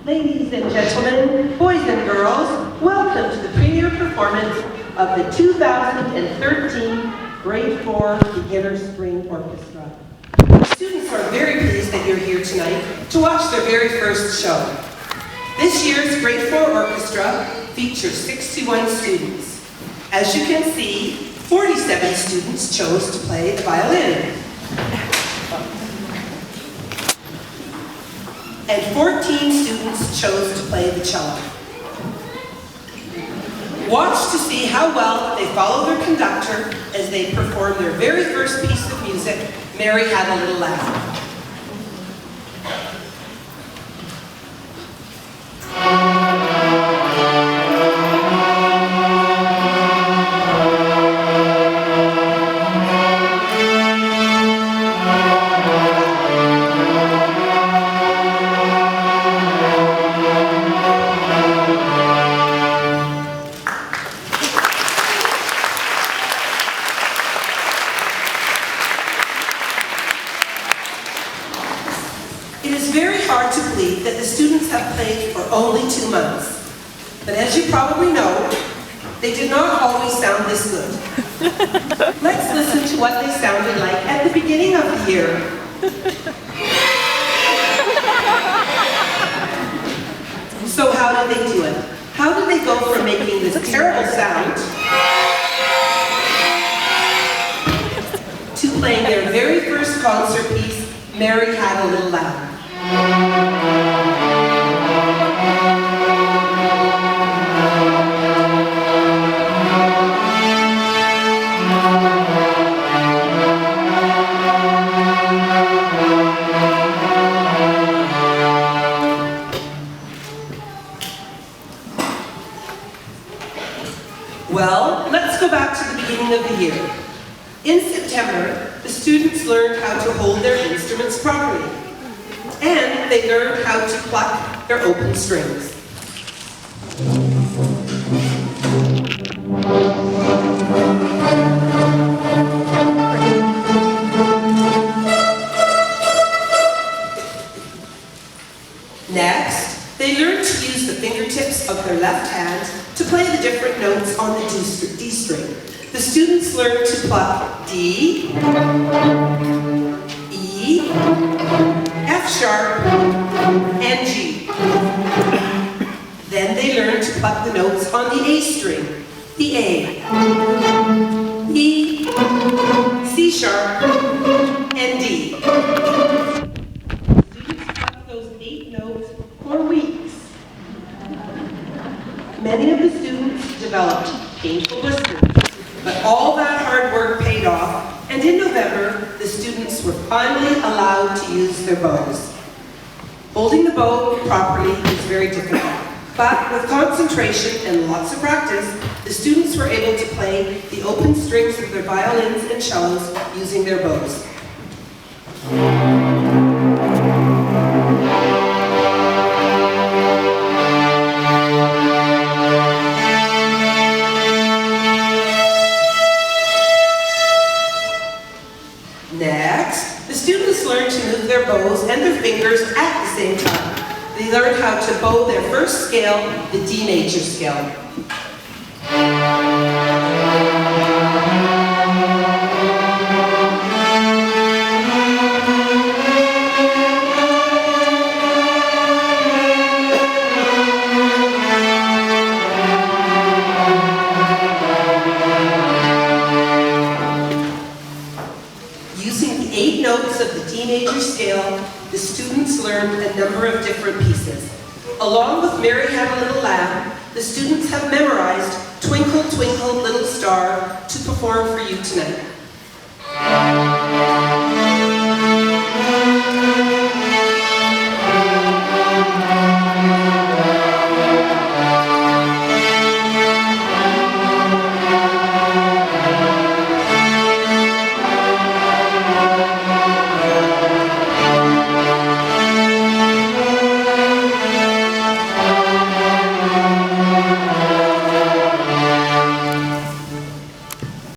Ladies and gentlemen, boys and girls, welcome to the premiere performance of the 2013 Grade 4 Beginner String Orchestra. Students are very pleased that you're here tonight to watch their very first show. This year's Grade 4 Orchestra features 61 students. As you can see, 47 students chose to play the violin. And 14 students chose to play the cello. Watch to see how well they follow their conductor as they perform their very first piece of music, Mary Had a Little Lamb. It is very hard to believe that the students have played for only 2 months. But as you probably know, they did not always sound this good. Let's listen to what they sounded like at the beginning of the year. So how did they do it? How did they go from making this terrible sound to playing their very first concert piece, Mary Had a Little Lamb? Well, let's go back to the beginning of the year. In September, the students learned how to hold their instruments properly, and they learned how to pluck their open strings. Next, they learned to use the fingertips of their left hand to play the different notes on the D string. The students learned to pluck D, E, F sharp, and G. Then they learned to pluck the notes on the A string, the A, E, C sharp, and D. Students plucked those 8 notes for weeks. Many of the students developed painful blisters, but all that hard work paid off, and in November, the students were finally allowed to use their bows. Holding the bow properly is very difficult, but with concentration and lots of practice, the students were able to play the open strings of their violins and cellos using their bows. Next, the students learned to move their bows and their fingers at the same time. They learned how to bow their first scale, the D major scale. Using the 8 notes of the D major scale, the students learned a number of different pieces. Along with Mary Had a Little Lamb, the students have memorized Twinkle, Twinkle, Little Star to perform for you tonight.